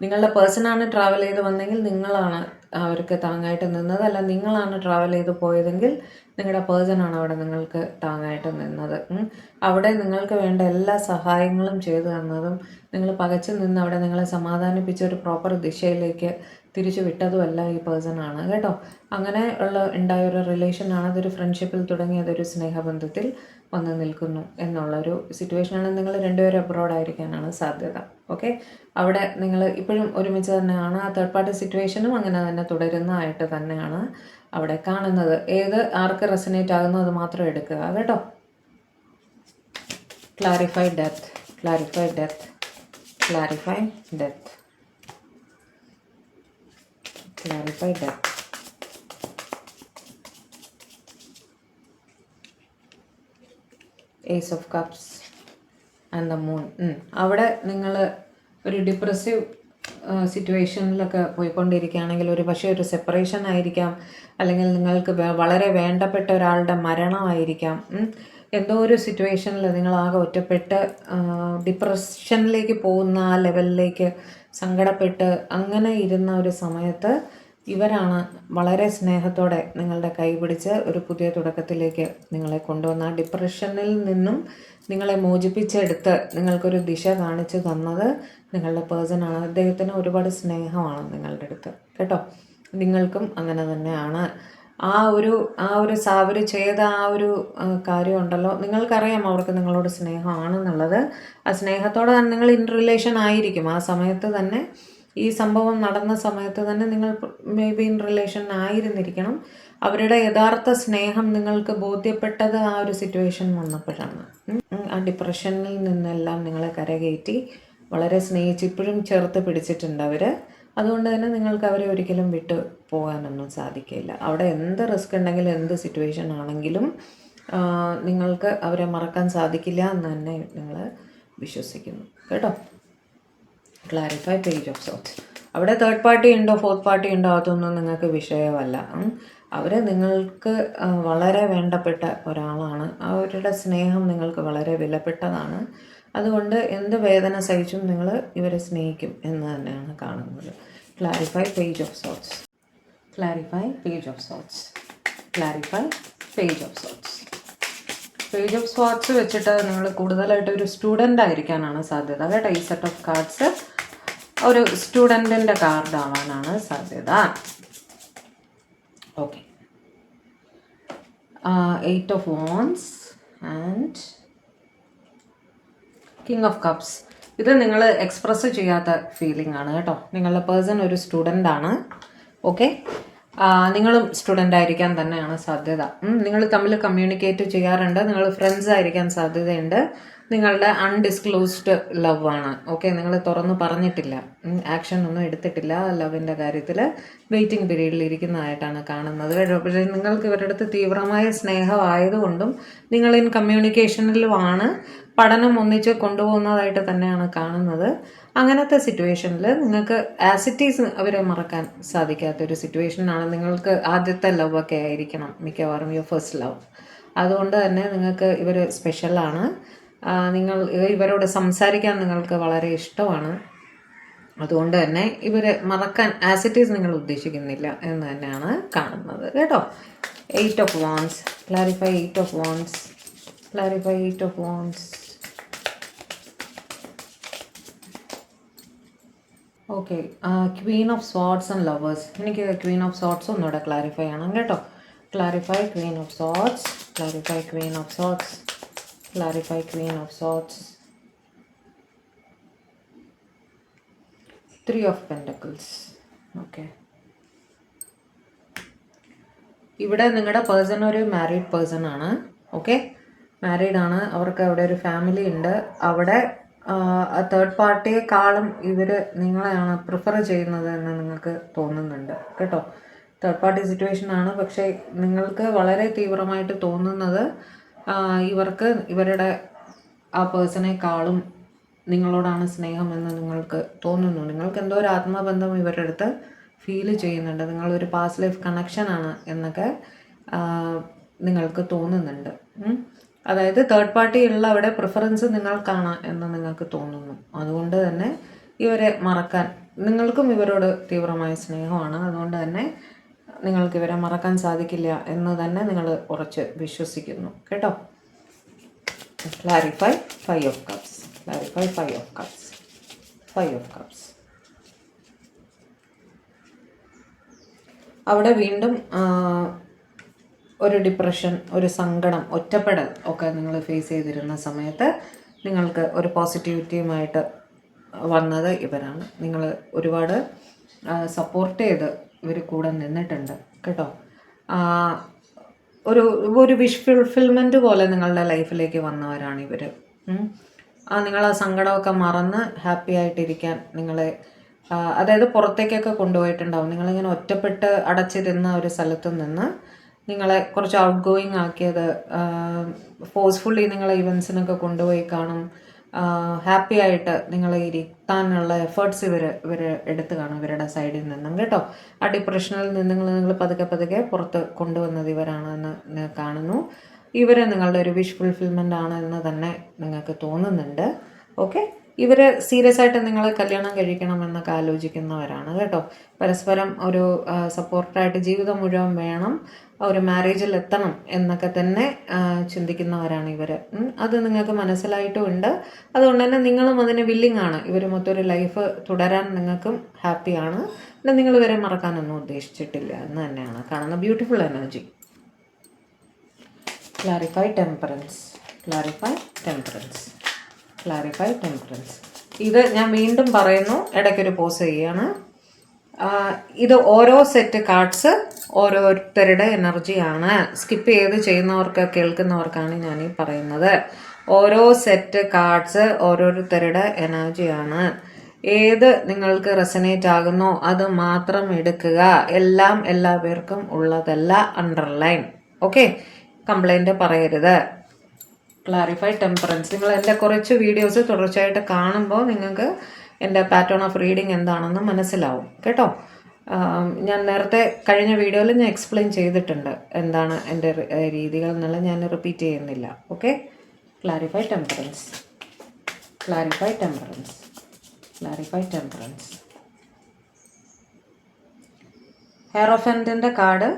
നിങ്ങളുടെ പേഴ്സണാണ് ട്രാവൽ ചെയ്ത് വന്നെങ്കിൽ നിങ്ങളാണ് അവർക്ക് താങ്ങായിട്ട് നിന്നത്. അല്ല, നിങ്ങളാണ് ട്രാവൽ ചെയ്ത് പോയതെങ്കിൽ നിങ്ങളുടെ പേഴ്സണാണ് അവിടെ നിങ്ങൾക്ക് താങ്ങായിട്ട് നിന്നത്. അവിടെ നിങ്ങൾക്ക് വേണ്ട എല്ലാ സഹായങ്ങളും ചെയ്തു തന്നതും നിങ്ങൾ പകച്ചു നിന്ന് അവിടെ നിങ്ങളെ സമാധാനിപ്പിച്ച ഒരു പ്രോപ്പർ ദിശയിലേക്ക് തിരിച്ചു വിട്ടതുമല്ല ഈ പേഴ്സണാണ് കേട്ടോ. അങ്ങനെ ഉണ്ടായൊരു റിലേഷനാണ്. അതൊരു ഫ്രണ്ട്ഷിപ്പിൽ തുടങ്ങി അതൊരു സ്നേഹബന്ധത്തിൽ വന്ന് നിൽക്കുന്നു എന്നുള്ളൊരു സിറ്റുവേഷനാണ്. നിങ്ങൾ രണ്ടുപേരും അബ്രോഡ് ആയിരിക്കാനാണ് സാധ്യത. ഓക്കെ, അവിടെ നിങ്ങൾ ഇപ്പോഴും ഒരുമിച്ച് തന്നെയാണ്. ആ തേർഡ് പാർട്ടി സിറ്റുവേഷനും അങ്ങനെ തന്നെ തുടരുന്നതായിട്ട് തന്നെയാണ് അവിടെ കാണുന്നത്. ആർക്ക് റെസനേറ്റ് ആകുന്നു അത് മാത്രം എടുക്കുക കേട്ടോ. Clarify death, clarify death, clarify death, clarify death. Ace of cups and the moon. അവിടെ നിങ്ങൾ ഒരു ഡിപ്രസീവ് സിറ്റുവേഷനിലൊക്കെ പോയിക്കൊണ്ടിരിക്കുകയാണെങ്കിൽ പക്ഷേ ഒരു സെപ്പറേഷൻ ആയിരിക്കാം, അല്ലെങ്കിൽ നിങ്ങൾക്ക് വളരെ വേണ്ടപ്പെട്ട ഒരാളുടെ മരണമായിരിക്കാം. എന്തോ ഒരു സിറ്റുവേഷനിൽ നിങ്ങളാകെ ഒറ്റപ്പെട്ട് ഡിപ്രഷനിലേക്ക് പോകുന്ന ആ ലെവലിലേക്ക് സങ്കടപ്പെട്ട് അങ്ങനെ ഇരുന്ന ഒരു സമയത്ത് ഇവരാണ് വളരെ സ്നേഹത്തോടെ നിങ്ങളുടെ കൈ പിടിച്ച് ഒരു പുതിയ തുടക്കത്തിലേക്ക് നിങ്ങളെ കൊണ്ടുവന്ന ആ ഡിപ്രഷനിൽ നിന്നും നിങ്ങളെ മോചിപ്പിച്ചെടുത്ത് നിങ്ങൾക്കൊരു ദിശ കാണിച്ചു തന്നത് നിങ്ങളുടെ പേഴ്സണാണ്. അദ്ദേഹത്തിന് ഒരുപാട് സ്നേഹമാണ് നിങ്ങളുടെ അടുത്ത് കേട്ടോ. നിങ്ങൾക്കും അങ്ങനെ തന്നെയാണ്. അവർ ചെയ്ത ആ ഒരു കാര്യം ഉണ്ടല്ലോ, നിങ്ങൾക്കറിയാം അവർക്ക് നിങ്ങളോട് സ്നേഹമാണെന്നുള്ളത്. ആ സ്നേഹത്തോടെ തന്നെ നിങ്ങൾ ഇൻ റിലേഷൻ ആയിരിക്കും. ആ സമയത്ത് തന്നെ ഈ സംഭവം നടന്ന സമയത്ത് തന്നെ നിങ്ങൾ മേ ബി ഇൻ റിലേഷൻ ആയിരുന്നിരിക്കണം. അവരുടെ യഥാർത്ഥ സ്നേഹം നിങ്ങൾക്ക് ബോധ്യപ്പെട്ടത് ആ ഒരു സിറ്റുവേഷൻ വന്നപ്പോഴാണ്. ആ ഡിപ്രഷനിൽ നിന്നെല്ലാം നിങ്ങളെ കരകയറ്റി വളരെ സ്നേഹിച്ച് ഇപ്പോഴും ചേർത്ത് പിടിച്ചിട്ടുണ്ട് അവർ. അതുകൊണ്ട് തന്നെ നിങ്ങൾക്ക് അവരെ ഒരിക്കലും വിട്ടു പോകാനൊന്നും സാധിക്കില്ല. അവിടെ എന്ത് റിസ്ക് ഉണ്ടെങ്കിലും എന്ത് സിറ്റുവേഷൻ ആണെങ്കിലും നിങ്ങൾക്ക് അവരെ മറക്കാൻ സാധിക്കില്ല എന്ന് തന്നെ നിങ്ങൾ വിശ്വസിക്കുന്നു കേട്ടോ. Clarify page of sorts. അവിടെ തേർഡ് പാർട്ടി ഉണ്ടോ ഫോർത്ത് പാർട്ടി ഉണ്ടോ അതൊന്നും നിങ്ങൾക്ക് വിഷയമല്ല. അവർ നിങ്ങൾക്ക് വളരെ വേണ്ടപ്പെട്ട ഒരാളാണ്. അവരുടെ സ്നേഹം നിങ്ങൾക്ക് വളരെ വിലപ്പെട്ടതാണ്. അതുകൊണ്ട് എന്ത് വേദന സഹിച്ചും നിങ്ങൾ ഇവരെ സ്നേഹിക്കും എന്ന് തന്നെയാണ് കാണുന്നത്. Clarify page of sorts. Clarify page of sorts. Clarify page of sorts. Page of sorts വെച്ചിട്ട് നിങ്ങൾ കൂടുതലായിട്ട് ഒരു സ്റ്റുഡൻ്റ് ആയിരിക്കാനാണ് സാധ്യത കേട്ടോ. ഈ സെറ്റ് ഓഫ് കാർഡ്സ് ഒരു സ്റ്റുഡൻറ്റിൻ്റെ കാർഡ് ആവാനാണ് സാധ്യത. Okay. 8 of Wands and king of cups. ഇത് നിങ്ങൾ എക്സ്പ്രസ് ചെയ്യാത്ത ഫീലിംഗ് ആണ് കേട്ടോ. നിങ്ങളുടെ പേഴ്സൺ ഒരു സ്റ്റുഡൻ്റ് ആണ്. ഓക്കെ. നിങ്ങളും സ്റ്റുഡൻ്റ് ആയിരിക്കാൻ തന്നെയാണ് സാധ്യത. നിങ്ങൾ തമ്മിൽ കമ്മ്യൂണിക്കേറ്റ് ചെയ്യാറുണ്ട്. നിങ്ങൾ ഫ്രണ്ട്സ് ആയിരിക്കാൻ സാധ്യതയുണ്ട്. നിങ്ങളുടെ അൺഡിസ്ക്ലോസ്ഡ് ലവ് ആണ്. ഓക്കെ. നിങ്ങൾ തുറന്ന് പറഞ്ഞിട്ടില്ല, ആക്ഷൻ ഒന്നും എടുത്തിട്ടില്ല. ലവിൻ്റെ കാര്യത്തിൽ വെയിറ്റിംഗ് പീരീഡിൽ ഇരിക്കുന്നതായിട്ടാണ് കാണുന്നത്. പക്ഷേ നിങ്ങൾക്ക് ഇവരുടെ അടുത്ത് തീവ്രമായ സ്നേഹമായതുകൊണ്ടും നിങ്ങൾ ഇൻ കമ്മ്യൂണിക്കേഷനിലുമാണ്, പഠനം ഒന്നിച്ച് കൊണ്ടുപോകുന്നതായിട്ട് തന്നെയാണ് കാണുന്നത്. അങ്ങനത്തെ സിറ്റുവേഷനിൽ നിങ്ങൾക്ക് ആസ് ഇറ്റ് ഈസ് അവരെ മറക്കാൻ സാധിക്കാത്തൊരു സിറ്റുവേഷനാണ്. നിങ്ങൾക്ക് ആദ്യത്തെ ലവ് ഒക്കെ ആയിരിക്കണം മിക്കവാറും യുവർ ഫസ്റ്റ് ലവ്. അതുകൊണ്ട് തന്നെ നിങ്ങൾക്ക് ഇവർ സ്പെഷ്യലാണ്. നിങ്ങൾ ഇവരോട് സംസാരിക്കാൻ നിങ്ങൾക്ക് വളരെ ഇഷ്ടമാണ്. അതുകൊണ്ട് തന്നെ ഇവരെ മറക്കാൻ ആസ് ഇറ്റ് ഈസ് നിങ്ങൾ ഉദ്ദേശിക്കുന്നില്ല എന്ന് തന്നെയാണ് കാണുന്നത് കേട്ടോ. 8 of Wands. Clarify 8 of Wands. Clarify 8 of Wands. Okay. Queen of sorts and lovers. എനിക്ക് ക്വീൻ ഓഫ് സോർട്സ് ഒന്നുകൂടെ ക്ലാരിഫൈ ചെയ്യണം കേട്ടോ. Clarify Queen of sorts. Clarify Queen of sorts. Clarify Queen of Swords. 3 of Pentacles. Okay. ഇവിടെ നിങ്ങളുടെ person ഒരു married person ആണ്. Okay. Married ആണ്. അവർക്ക് അവിടെ ഒരു ഫാമിലി ഉണ്ട്. അവിടെ തേർഡ് പാർട്ടിയെക്കാളും ഇവർ നിങ്ങളെയാണ് പ്രിഫർ ചെയ്യുന്നത് എന്ന് നിങ്ങൾക്ക് തോന്നുന്നുണ്ട് കേട്ടോ. തേർഡ് പാർട്ടി സിറ്റുവേഷൻ ആണ്. പക്ഷേ നിങ്ങൾക്ക് വളരെ തീവ്രമായിട്ട് തോന്നുന്നത് ഇവർക്ക് ഇവരുടെ ആ പേഴ്സണേക്കാളും നിങ്ങളോടാണ് സ്നേഹമെന്ന് നിങ്ങൾക്ക് തോന്നുന്നു. നിങ്ങൾക്ക് എന്തോ ഒരു ആത്മബന്ധം ഇവരുടെ അടുത്ത് ഫീൽ ചെയ്യുന്നുണ്ട്. നിങ്ങളൊരു പാസ്റ്റ് ലൈഫ് കണക്ഷനാണ് എന്നൊക്കെ നിങ്ങൾക്ക് തോന്നുന്നുണ്ട്. അതായത് തേർഡ് പാർട്ടി ഉള്ള അവിടെ പ്രിഫറൻസ് നിങ്ങൾക്കാണ് എന്ന് നിങ്ങൾക്ക് തോന്നുന്നു. അതുകൊണ്ട് തന്നെ ഇവരെ മറക്കാൻ നിങ്ങൾക്കും ഇവരോട് തീവ്രമായ സ്നേഹമാണ്. അതുകൊണ്ട് തന്നെ നിങ്ങൾക്ക് ഇവരെ മറക്കാൻ സാധിക്കില്ല എന്ന് തന്നെ നിങ്ങൾ ഉറച്ച് വിശ്വസിക്കുന്നു കേട്ടോ. Clarify 5 of Cups. Clarify 5 of Cups. 5 of Cups. അവിടെ വീണ്ടും ഒരു ഡിപ്രഷൻ, ഒരു സങ്കടം, ഒറ്റപ്പെടൽ ഒക്കെ നിങ്ങൾ ഫേസ് ചെയ്തിരുന്ന സമയത്ത് നിങ്ങൾക്ക് ഒരു പോസിറ്റിവിറ്റിയുമായിട്ട് വന്നത് ഇവരാണ്. നിങ്ങൾ ഒരുപാട് സപ്പോർട്ട് ചെയ്ത് ഇവർ കൂടെ നിന്നിട്ടുണ്ട് കേട്ടോ. ഒരു വിഷ് ഫുൾഫിൽമെൻറ്റ് പോലെ നിങ്ങളുടെ ലൈഫിലേക്ക് വന്നവരാണ് ഇവർ. നിങ്ങൾ ആ സങ്കടമൊക്കെ മറന്ന് ഹാപ്പി ആയിട്ടിരിക്കാൻ നിങ്ങളെ അതായത് പുറത്തേക്കൊക്കെ കൊണ്ടുപോയിട്ടുണ്ടാവും. നിങ്ങളിങ്ങനെ ഒറ്റപ്പെട്ട് അടച്ചിരുന്ന ഒരു സ്ഥലത്തു നിന്ന് നിങ്ങളെ കുറച്ച് ഔട്ട് ഗോയിങ് ആക്കിയത്, ഫോഴ്സ്ഫുള്ളി നിങ്ങളെ ഇവൻസിനൊക്കെ കൊണ്ടുപോയി കാണും. ഹാപ്പി ആയിട്ട് നിങ്ങളെ ഇരുത്താനുള്ള എഫേർട്സ് ഇവർ എടുത്ത് കാണും ഇവരുടെ സൈഡിൽ നിന്നും കേട്ടോ. ആ ഡിപ്രഷനിൽ നിന്ന് നിങ്ങൾ പതുക്കെ പുറത്ത് കൊണ്ടുവന്നത് ഇവരാണെന്ന് കാണുന്നു. ഇവർ നിങ്ങളുടെ ഒരു വിഷ് ഫുൾഫിൽമെൻ്റ് ആണ് എന്ന് തന്നെ നിങ്ങൾക്ക് തോന്നുന്നുണ്ട്. ഓക്കെ. ഇവർ സീരിയസ് ആയിട്ട് നിങ്ങൾ കല്യാണം കഴിക്കണമെന്നൊക്കെ ആലോചിക്കുന്നവരാണ് കേട്ടോ. പരസ്പരം ഒരു സപ്പോർട്ടായിട്ട് ജീവിതം മുഴുവൻ വേണം, ഒരു മാരേജിൽ എത്തണം എന്നൊക്കെ തന്നെ ചിന്തിക്കുന്നവരാണ് ഇവർ. അത് നിങ്ങൾക്ക് മനസ്സിലായിട്ടും ഉണ്ട്. അതുകൊണ്ട് തന്നെ നിങ്ങളും അതിന് വില്ലിങ് ആണ്. ഇവർ മൊത്തം ലൈഫ് തുടരാൻ നിങ്ങൾക്കും ഹാപ്പിയാണ്. പിന്നെ നിങ്ങൾ ഇവരെ മറക്കാനൊന്നും ഉദ്ദേശിച്ചിട്ടില്ല എന്ന് തന്നെയാണ് കാണുന്നത്. Beautiful energy. Clarify temperance. Clarify temperance. Clarify temperance. ഇത് ഞാൻ വീണ്ടും പറയുന്നു, ഇടയ്ക്കൊരു പോസ് ചെയ്യാണ്. ഇത് ഓരോ സെറ്റ് കാർഡ്സ് ഓരോരുത്തരുടെ എനർജിയാണ്. സ്കിപ്പ് ചെയ്ത് ചെയ്യുന്നവർക്ക് കേൾക്കുന്നവർക്കാണ് ഞാൻ ഈ പറയുന്നത്. ഓരോ സെറ്റ് കാർഡ്സ് ഓരോരുത്തരുടെ എനർജിയാണ്. ഏത് നിങ്ങൾക്ക് റെസനേറ്റ് ആകുന്നോ അത് മാത്രം എടുക്കുക. എല്ലാം എല്ലാ പേർക്കും ഉള്ളതല്ല. അണ്ടർലൈൻ. ഓക്കെ. കംപ്ലൈൻറ്റ് പറയരുത്. Clarify temperance. നിങ്ങൾ എൻ്റെ കുറച്ച് വീഡിയോസ് തുടർച്ചയായിട്ട് കാണുമ്പോൾ നിങ്ങൾക്ക് എൻ്റെ പാറ്റേൺ ഓഫ് റീഡിങ് എന്താണെന്ന് മനസ്സിലാവും കേട്ടോ. ഞാൻ നേരത്തെ കഴിഞ്ഞ വീഡിയോയിൽ ഞാൻ എക്സ്പ്ലെയിൻ ചെയ്തിട്ടുണ്ട് എന്താണ് എൻ്റെ രീതികൾ എന്നുള്ളത്, ഞാൻ റിപ്പീറ്റ് ചെയ്യുന്നില്ല. Okay. Clarify temperance, clarify temperance, clarify temperance. ഹെയറോഫൻറ്റിൻ്റെ കാർഡ്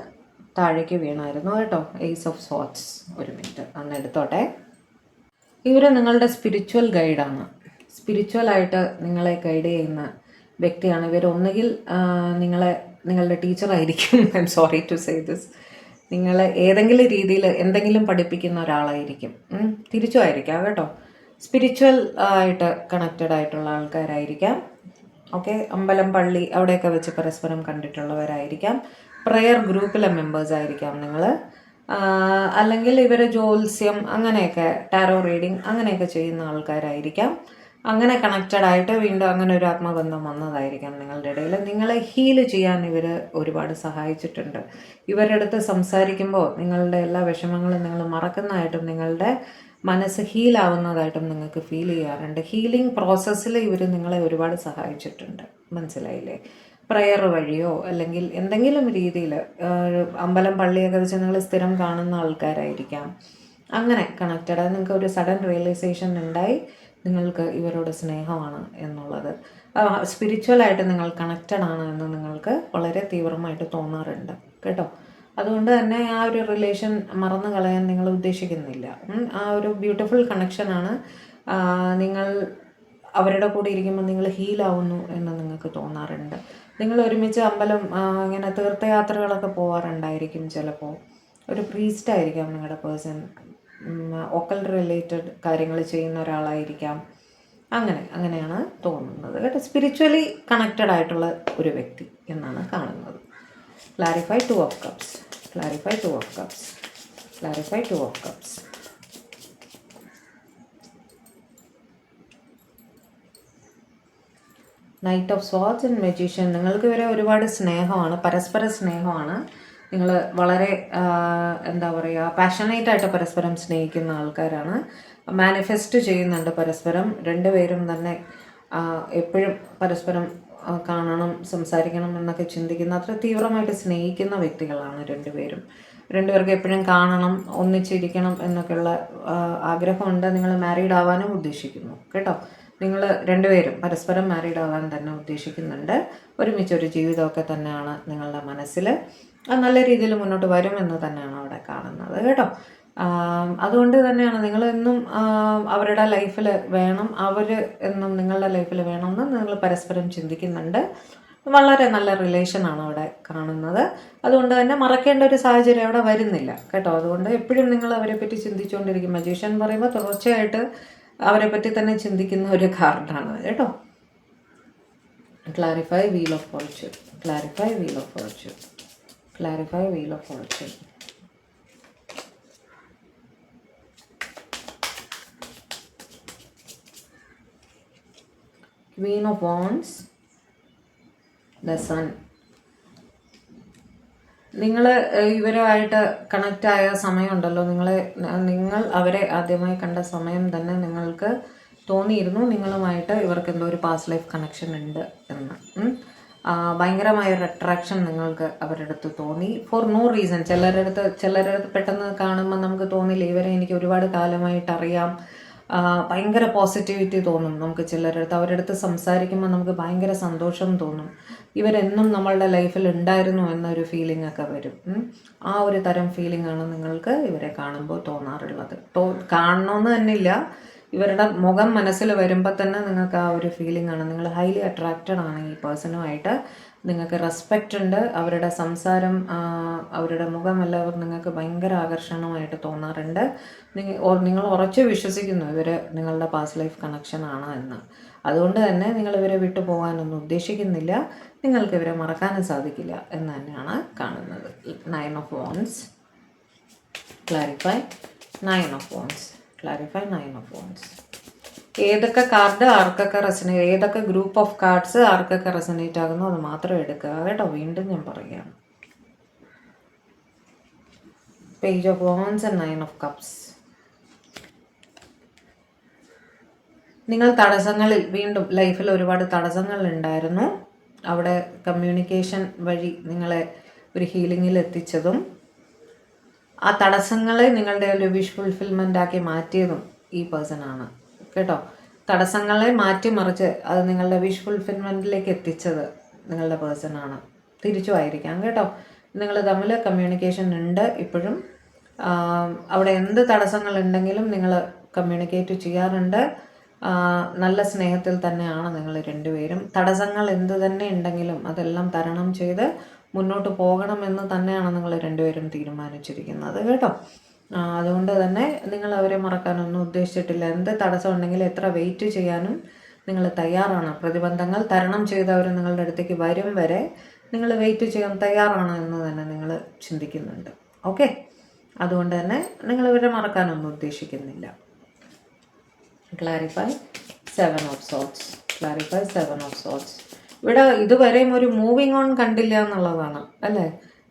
താഴേക്ക് വീണായിരുന്നു കേട്ടോ. Ace of swords. ഒരു മിനിറ്റ് അന്ന് എടുത്തോട്ടെ. ഇവർ നിങ്ങളുടെ സ്പിരിച്വൽ ഗൈഡാണ്. സ്പിരിച്വലായിട്ട് നിങ്ങളെ ഗൈഡ് ചെയ്യുന്ന വ്യക്തിയാണ് ഇവർ. ഒന്നുകിൽ നിങ്ങളുടെ ടീച്ചറായിരിക്കും, I am sorry to say this, നിങ്ങളെ ഏതെങ്കിലും രീതിയിൽ എന്തെങ്കിലും പഠിപ്പിക്കുന്ന ഒരാളായിരിക്കും. തിരിച്ചും ആയിരിക്കാം കേട്ടോ. സ്പിരിച്വൽ ആയിട്ട് കണക്റ്റഡ് ആയിട്ടുള്ള ആൾക്കാരായിരിക്കാം. ഓക്കെ. അമ്പലം, പള്ളി അവിടെയൊക്കെ വെച്ച് പരസ്പരം കണ്ടിട്ടുള്ളവരായിരിക്കാം. പ്രെയർ ഗ്രൂപ്പിലെ മെമ്പേഴ്സ് ആയിരിക്കാം നിങ്ങൾ. അല്ലെങ്കിൽ ഇവർ ജ്യോത്സ്യം അങ്ങനെയൊക്കെ, ടാരോ റീഡിങ് അങ്ങനെയൊക്കെ ചെയ്യുന്ന ആൾക്കാരായിരിക്കാം. അങ്ങനെ കണക്റ്റഡ് ആയിട്ട് വീണ്ടും അങ്ങനെ ഒരു ആത്മബന്ധം വന്നതായിരിക്കാം നിങ്ങളുടെ ഇടയിൽ. നിങ്ങളെ ഹീൽ ചെയ്യാൻ ഇവർ ഒരുപാട് സഹായിച്ചിട്ടുണ്ട്. ഇവരുടെ അടുത്ത് സംസാരിക്കുമ്പോൾ നിങ്ങളുടെ എല്ലാ വിഷമങ്ങളും നിങ്ങൾ മറക്കുന്നതായിട്ടും നിങ്ങളുടെ മനസ്സ് ഹീലാവുന്നതായിട്ടും നിങ്ങൾക്ക് ഫീൽ ചെയ്യാറുണ്ട്. ഹീലിംഗ് പ്രോസസ്സിൽ ഇവർ നിങ്ങളെ ഒരുപാട് സഹായിച്ചിട്ടുണ്ട്. മനസ്സിലായില്ലേ? പ്രയർ വഴിയോ അല്ലെങ്കിൽ എന്തെങ്കിലും രീതിയിൽ അമ്പലം, പള്ളിയൊക്കെ വെച്ച് നിങ്ങൾ സ്ഥിരം കാണുന്ന ആൾക്കാരായിരിക്കാം. അങ്ങനെ കണക്റ്റഡ്. അത് നിങ്ങൾക്ക് ഒരു സഡൻ റിയലൈസേഷൻ ഉണ്ടായി നിങ്ങൾക്ക് ഇവരോട് സ്നേഹമാണ് എന്നുള്ളത്. സ്പിരിച്വലായിട്ട് നിങ്ങൾ കണക്റ്റഡ് ആണ് എന്ന് നിങ്ങൾക്ക് വളരെ തീവ്രമായിട്ട് തോന്നാറുണ്ട് കേട്ടോ. അതുകൊണ്ട് തന്നെ ആ ഒരു റിലേഷൻ മറന്നു കളയാൻ നിങ്ങൾ ഉദ്ദേശിക്കുന്നില്ല. ആ ഒരു ബ്യൂട്ടിഫുൾ കണക്ഷനാണ്. നിങ്ങൾ അവരുടെ കൂടെ ഇരിക്കുമ്പോൾ നിങ്ങൾ ഹീലാവുന്നു എന്ന് നിങ്ങൾക്ക് തോന്നാറുണ്ട്. നിങ്ങൾ ഒരുമിച്ച് അമ്പലം ഇങ്ങനെ തീർത്ഥയാത്രകളൊക്കെ പോകാറുണ്ടായിരിക്കും. ചിലപ്പോൾ ഒരു പ്രീസ്റ്റ് ആയിരിക്കാം നിങ്ങളുടെ പേഴ്സൺ. ഒക്കൽ റിലേറ്റഡ് കാര്യങ്ങൾ ചെയ്യുന്ന ഒരാളായിരിക്കാം. അങ്ങനെയാണ് തോന്നുന്നത് കേട്ടോ. സ്പിരിച്വലി കണക്റ്റഡ് ആയിട്ടുള്ള ഒരു വ്യക്തി എന്നാണ് കാണുന്നത്. Clarify 2 of Cups, clarify 2 of Cups, clarify 2 of Cups. Knight of swords and magician. നിങ്ങൾക്ക് ഇവരെ ഒരുപാട് സ്നേഹമാണ്, പരസ്പര സ്നേഹമാണ്. നിങ്ങൾ വളരെ എന്താ പറയുക, പാഷനേറ്റായിട്ട് പരസ്പരം സ്നേഹിക്കുന്ന ആൾക്കാരാണ്. മാനിഫെസ്റ്റ് ചെയ്യുന്നുണ്ട് പരസ്പരം. രണ്ടുപേരും തന്നെ എപ്പോഴും പരസ്പരം കാണണം, സംസാരിക്കണം എന്നൊക്കെ ചിന്തിക്കുന്ന, അത്ര തീവ്രമായിട്ട് സ്നേഹിക്കുന്ന വ്യക്തികളാണ് രണ്ടുപേരും. രണ്ടുപേർക്ക് എപ്പോഴും കാണണം, ഒന്നിച്ചിരിക്കണം എന്നൊക്കെയുള്ള ആഗ്രഹമുണ്ട്. നിങ്ങൾ മാരീഡ് ആവാനും ഉദ്ദേശിക്കുന്നു കേട്ടോ. നിങ്ങൾ രണ്ടുപേരും പരസ്പരം മാരീഡ് ആവാൻ തന്നെ ഉദ്ദേശിക്കുന്നുണ്ട്. ഒരുമിച്ചൊരു ജീവിതമൊക്കെ തന്നെയാണ് നിങ്ങളുടെ മനസ്സിൽ. അത് നല്ല രീതിയിൽ മുന്നോട്ട് വരുമെന്ന് തന്നെയാണ് അവിടെ കാണുന്നത് കേട്ടോ. അതുകൊണ്ട് തന്നെയാണ് നിങ്ങളെന്നും അവരുടെ ലൈഫിൽ വേണം, അവർ എന്നും നിങ്ങളുടെ ലൈഫിൽ വേണമെന്ന് നിങ്ങൾ പരസ്പരം ചിന്തിക്കുന്നുണ്ട്. വളരെ നല്ല റിലേഷനാണ് അവിടെ കാണുന്നത്. അതുകൊണ്ട് തന്നെ മറക്കേണ്ട ഒരു സാഹചര്യം അവിടെ വരുന്നില്ല കേട്ടോ. അതുകൊണ്ട് എപ്പോഴും നിങ്ങൾ അവരെ പറ്റി ചിന്തിച്ചുകൊണ്ടിരിക്കും. മജീഷ്യൻ പറയുമ്പോൾ തുടർച്ചയായിട്ട് അവരെ പറ്റി തന്നെ ചിന്തിക്കുന്ന ഒരു കാർഡാണ് കേട്ടോ. Clarify wheel of Fortune, clarify wheel of Fortune, clarify wheel of Fortune. Queen of Wands, the Sun. നിങ്ങൾ ഇവരുമായിട്ട് കണക്റ്റായ സമയമുണ്ടല്ലോ, നിങ്ങൾ അവരെ ആദ്യമായി കണ്ട സമയം തന്നെ നിങ്ങൾക്ക് തോന്നിയിരുന്നു നിങ്ങളുമായിട്ട് ഇവർക്ക് എന്തോ ഒരു പാസ്റ്റ് ലൈഫ് കണക്ഷൻ ഉണ്ട് എന്ന്. ഭയങ്കരമായൊരു അട്രാക്ഷൻ നിങ്ങൾക്ക് അവരുടെ അടുത്ത് തോന്നി. For no reason. ചിലരുടെ പെട്ടെന്ന് കാണുമ്പോൾ നമുക്ക് തോന്നില്ല ഇവരെ എനിക്ക് ഒരുപാട് കാലമായിട്ട് അറിയാം. ഭയങ്കര പോസിറ്റിവിറ്റി തോന്നും നമുക്ക് ചിലരുടെ അടുത്ത്. അവരുടെ അടുത്ത് സംസാരിക്കുമ്പോൾ നമുക്ക് ഭയങ്കര സന്തോഷം തോന്നും. ഇവരെന്നും നമ്മളുടെ ലൈഫിൽ ഉണ്ടായിരുന്നു എന്നൊരു ഫീലിംഗ് ഒക്കെ വരും. ആ ഒരു തരം ഫീലിംഗ് ആണ് നിങ്ങൾക്ക് ഇവരെ കാണുമ്പോൾ തോന്നാറുള്ളത്. കാണണമെന്ന് തന്നെ ഇല്ല, ഇവരുടെ മുഖം മനസ്സിൽ വരുമ്പോൾ തന്നെ നിങ്ങൾക്ക് ആ ഒരു ഫീലിംഗ് ആണ്. നിങ്ങൾ ഹൈലി അട്രാക്റ്റഡ് ആണ് ഈ പേഴ്സണുമായിട്ട്. നിങ്ങൾക്ക് റെസ്പെക്റ്റ് ഉണ്ട്. അവരുടെ സംസാരം, അവരുടെ മുഖമെല്ലാം നിങ്ങൾക്ക് ഭയങ്കര ആകർഷണമായിട്ട് തോന്നാറുണ്ട്. നിങ്ങൾ ഉറച്ചു വിശ്വസിക്കുന്നു ഇവർ നിങ്ങളുടെ പാസ്റ്റ് ലൈഫ് കണക്ഷൻ ആണ് എന്ന്. അതുകൊണ്ട് തന്നെ നിങ്ങൾ ഇവരെ വിട്ടു പോകാനൊന്നും ഉദ്ദേശിക്കുന്നില്ല. നിങ്ങൾക്ക് ഇവരെ മറക്കാനും സാധിക്കില്ല എന്ന് തന്നെയാണ് കാണുന്നത്. 9 of Wands, clarify 9 of Wands, clarify 9 of Wands. ഏതൊക്കെ കാർഡ് ആർക്കൊക്കെ റെസനേറ്റ്, ഏതൊക്കെ ഗ്രൂപ്പ് ഓഫ് കാർഡ്സ് ആർക്കൊക്കെ റെസനേറ്റ് ആകുന്നു അത് മാത്രം എടുക്കുക കേട്ടോ. വീണ്ടും ഞാൻ പറയുകയാണ്. Page of wands and 9 of cups. നിങ്ങൾ തടസ്സങ്ങളിൽ വീണ്ടും ലൈഫിൽ ഒരുപാട് തടസ്സങ്ങൾ ഉണ്ടായിരുന്നു. അവിടെ കമ്മ്യൂണിക്കേഷൻ വഴി നിങ്ങളെ ഒരു ഹീലിങ്ങിൽ എത്തിച്ചതും ആ തടസ്സങ്ങളെ നിങ്ങളുടെ ഒരു വിഷ് ഫുൾഫിൽമെൻ്റ് ആക്കി മാറ്റിയതും ഈ പേഴ്സണാണ് കേട്ടോ. തടസ്സങ്ങളെ മാറ്റിമറിച്ച് അത് നിങ്ങളുടെ വിഷ് ഫുൾഫിൽമെൻറ്റിലേക്ക് എത്തിച്ചത് നിങ്ങളുടെ പേഴ്സണാണ്. തിരിച്ചുമായിരിക്കാം കേട്ടോ. നിങ്ങൾ തമ്മിൽ കമ്മ്യൂണിക്കേഷൻ ഉണ്ട് ഇപ്പോഴും. അവിടെ എന്ത് തടസ്സങ്ങളുണ്ടെങ്കിലും നിങ്ങൾ കമ്മ്യൂണിക്കേറ്റ് ചെയ്യാറുണ്ട്. നല്ല സ്നേഹത്തിൽ തന്നെയാണ് നിങ്ങൾ രണ്ടുപേരും. തടസ്സങ്ങൾ എന്ത് തന്നെ ഉണ്ടെങ്കിലും അതെല്ലാം തരണം ചെയ്ത് മുന്നോട്ട് പോകണമെന്ന് തന്നെയാണ് നിങ്ങൾ രണ്ടുപേരും തീരുമാനിച്ചിരിക്കുന്നത് കേട്ടോ. അതുകൊണ്ട് തന്നെ നിങ്ങൾ അവരെ മറക്കാനൊന്നും ഉദ്ദേശിച്ചിട്ടില്ല. എന്ത് തടസ്സം ഉണ്ടെങ്കിലും എത്ര വെയിറ്റ് ചെയ്യാനും നിങ്ങൾ തയ്യാറാണ്. പ്രതിബന്ധങ്ങൾ തരണം ചെയ്തവർ നിങ്ങളുടെ അടുത്തേക്ക് വരും വരെ നിങ്ങൾ വെയിറ്റ് ചെയ്യാൻ തയ്യാറാണ് എന്ന് തന്നെ നിങ്ങൾ ചിന്തിക്കുന്നുണ്ട്. ഓക്കെ, അതുകൊണ്ട് തന്നെ നിങ്ങൾ ഇവരെ മറക്കാനൊന്നും ഉദ്ദേശിക്കുന്നില്ല. Clarify 7 of sorts. Clarify 7 of sorts. ഇവിടെ ഇതുവരെയും ഒരു മൂവിങ് ഓൺ കണ്ടില്ല എന്നുള്ളതാണ് അല്ലേ.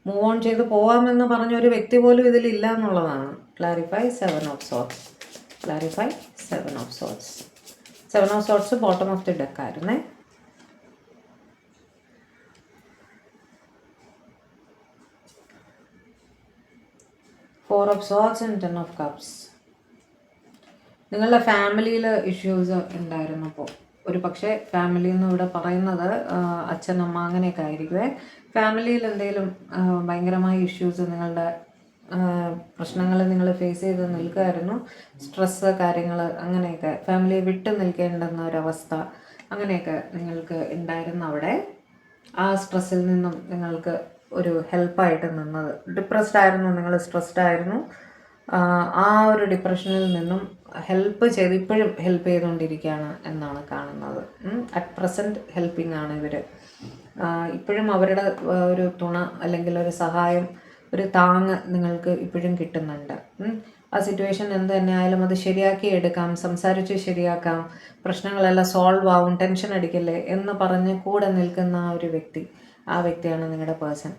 മൂവ് ഓൺ ചെയ്ത് പോവാമെന്ന് പറഞ്ഞൊരു വ്യക്തി പോലും ഇതിലില്ല എന്നുള്ളതാണ്. Clarify 7 of sorts. Clarify 7 of sorts. 7 of sorts bottom of the deck ആയിരുന്നേ. Four of Swords and 10 of Cups. നിങ്ങളുടെ ഫാമിലിയിൽ ഇഷ്യൂസ് ഉണ്ടായിരുന്നപ്പോൾ ഒരു പക്ഷേ ഫാമിലി എന്ന് ഇവിടെ പറയുന്നത് അച്ഛൻ അമ്മ അങ്ങനെയൊക്കെ ആയിരിക്കുമേ. ഫാമിലിയിൽ എന്തെങ്കിലും ഭയങ്കരമായ ഇഷ്യൂസ് നിങ്ങളുടെ പ്രശ്നങ്ങൾ നിങ്ങൾ ഫേസ് ചെയ്ത് നിൽക്കുമായിരുന്നു. സ്ട്രെസ്സ് കാര്യങ്ങൾ അങ്ങനെയൊക്കെ ഫാമിലിയെ വിട്ട് നിൽക്കേണ്ടുന്ന ഒരവസ്ഥ അങ്ങനെയൊക്കെ നിങ്ങൾക്ക് ഉണ്ടായിരുന്ന അവിടെ ആ സ്ട്രെസ്സിൽ നിന്നും നിങ്ങൾക്ക് ഒരു ഹെൽപ്പായിട്ട് നിന്നത്. ഡിപ്രസ്ഡ് ആയിരുന്നു നിങ്ങൾ, സ്ട്രെസ്ഡ് ആയിരുന്നു. ആ ഒരു ഡിപ്രഷനിൽ നിന്നും ഹെൽപ്പ് ചെയ്ത് ഇപ്പോഴും ഹെൽപ്പ് ചെയ്തുകൊണ്ടിരിക്കുകയാണ് എന്നാണ് കാണുന്നത്. അറ്റ് പ്രസൻറ്റ് ഹെൽപ്പിംഗ് ആണ് ഇവർ. ഇപ്പോഴും അവരുടെ ഒരു തുണ അല്ലെങ്കിൽ ഒരു സഹായം, ഒരു താങ്ങ് നിങ്ങൾക്ക് ഇപ്പോഴും കിട്ടുന്നുണ്ട്. ആ സിറ്റുവേഷൻ എന്ത് തന്നെ ആയാലും അത് ശരിയാക്കി എടുക്കാം, സംസാരിച്ച് ശരിയാക്കാം, പ്രശ്നങ്ങളെല്ലാം സോൾവ് ആവും, ടെൻഷൻ അടിക്കല്ലേ എന്ന് പറഞ്ഞ് കൂടെ നിൽക്കുന്ന ആ ഒരു വ്യക്തി, ആ വ്യക്തിയാണ് നിങ്ങളുടെ പേഴ്സൺ.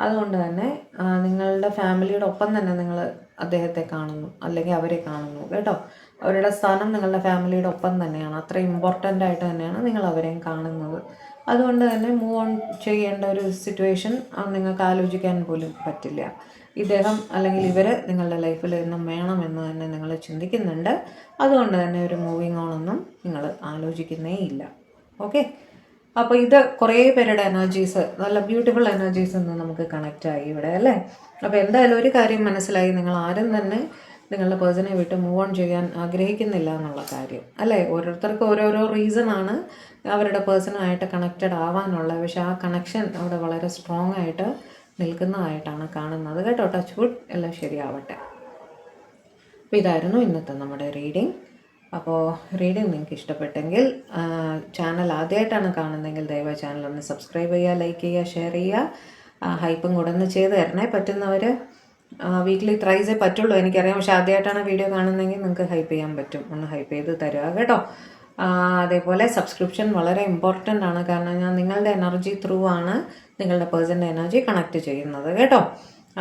അതുകൊണ്ട് തന്നെ നിങ്ങളുടെ ഫാമിലിയുടെ ഒപ്പം തന്നെ നിങ്ങൾ അദ്ദേഹത്തെ കാണുന്നു അല്ലെങ്കിൽ അവരെ കാണുന്നു കേട്ടോ. അവരുടെ സ്ഥാനം നിങ്ങളുടെ ഫാമിലിയുടെ ഒപ്പം തന്നെയാണ്. അത്ര ഇമ്പോർട്ടൻ്റ് ആയിട്ട് തന്നെയാണ് നിങ്ങൾ അവരെയും കാണുന്നത്. അതുകൊണ്ട് തന്നെ മൂവ് ഓൺ ചെയ്യേണ്ട ഒരു സിറ്റുവേഷൻ നിങ്ങൾക്ക് ആലോചിക്കാൻ പോലും പറ്റില്ല. ഇദ്ദേഹം അല്ലെങ്കിൽ ഇവർ നിങ്ങളുടെ ലൈഫിൽ എന്നും വേണമെന്ന് തന്നെ നിങ്ങൾ ചിന്തിക്കുന്നുണ്ട്. അതുകൊണ്ട് തന്നെ ഒരു മൂവിങ് ഓൺ ഒന്നും നിങ്ങൾ ആലോചിക്കുന്നേ ഇല്ല. ഓക്കെ, അപ്പോൾ ഇത് കുറേ പേരുടെ എനർജീസ്, നല്ല ബ്യൂട്ടിഫുൾ എനർജീസ് എന്ന് നമുക്ക് കണക്റ്റായി ഇവിടെ അല്ലേ. അപ്പോൾ എന്തായാലും ഒരു കാര്യം മനസ്സിലായി, നിങ്ങൾ ആരും തന്നെ നിങ്ങളുടെ പേഴ്സണെ വിട്ട് മൂവ് ഓൺ ചെയ്യാൻ ആഗ്രഹിക്കുന്നില്ല എന്നുള്ള കാര്യം അല്ലേ. ഓരോരുത്തർക്ക് ഓരോരോ റീസണാണ് അവരുടെ പേഴ്സണായിട്ട് കണക്റ്റഡ് ആവാനുള്ള. പക്ഷേ ആ കണക്ഷൻ അവിടെ വളരെ സ്ട്രോങ് ആയിട്ട് നിൽക്കുന്നതായിട്ടാണ് കാണുന്നത് കേട്ടോ. ടച്ച് വുഡ്, എല്ലാം ശരിയാവട്ടെ. അപ്പോൾ ഇതായിരുന്നു ഇന്നത്തെ നമ്മുടെ റീഡിങ്. അപ്പോൾ റീഡിങ് നിങ്ങൾക്ക് ഇഷ്ടപ്പെട്ടെങ്കിൽ, ചാനൽ ആദ്യമായിട്ടാണ് കാണുന്നതെങ്കിൽ ദയവായി ചാനൽ ഒന്ന് സബ്സ്ക്രൈബ് ചെയ്യുക, ലൈക്ക് ചെയ്യുക, ഷെയർ ചെയ്യുക. ഹൈപ്പും കൂടെ ഒന്ന് ചെയ്ത് തരണേ. പറ്റുന്നവർ വീക്ക്ലി ത്രൈസേ പറ്റുള്ളൂ എനിക്കറിയാം. പക്ഷേ ആദ്യമായിട്ടാണ് വീഡിയോ കാണുന്നതെങ്കിൽ നിങ്ങൾക്ക് ഹൈപ്പ് ചെയ്യാൻ പറ്റും. ഒന്ന് ഹൈപ്പ് ചെയ്ത് തരിക കേട്ടോ. അതേപോലെ സബ്സ്ക്രിപ്ഷൻ വളരെ ഇമ്പോർട്ടൻ്റ് ആണ്. കാരണം ഞാൻ നിങ്ങളുടെ എനർജി ത്രൂ ആണ് നിങ്ങളുടെ പേഴ്സൻ്റെ എനർജി കണക്ട് ചെയ്യുന്നത് കേട്ടോ.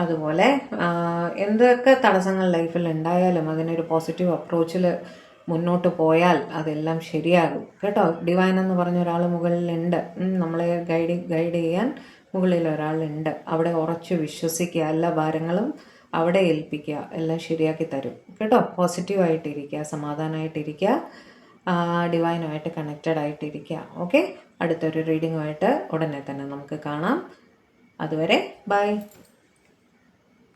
അതുപോലെ എന്തൊക്കെ തടസ്സങ്ങൾ ലൈഫിൽ ഉണ്ടായാലും അതിനൊരു പോസിറ്റീവ് അപ്രോച്ചിൽ മുന്നോട്ട് പോയാൽ അതെല്ലാം ശരിയാകും കേട്ടോ. ഡിവൈൻ എന്ന് പറഞ്ഞ ഒരാൾ മുകളിലുണ്ട്, നമ്മളെ ഗൈഡ് ചെയ്യാൻ മുകളിൽ ഒരാളുണ്ട്. അവിടെ ഉറച്ചു വിശ്വസിക്കുക, എല്ലാ ഭാരങ്ങളും അവിടെ ഏൽപ്പിക്കുക, എല്ലാം ശരിയാക്കി തരും കേട്ടോ. പോസിറ്റീവായിട്ടിരിക്കുക, സമാധാനമായിട്ടിരിക്കുക, ഡിവൈനുമായിട്ട് കണക്റ്റഡ് ആയിട്ടിരിക്കുക. ഓക്കെ, അടുത്തൊരു റീഡിങ്ങുമായിട്ട് ഉടനെ തന്നെ നമുക്ക് കാണാം. അതുവരെ ബൈ.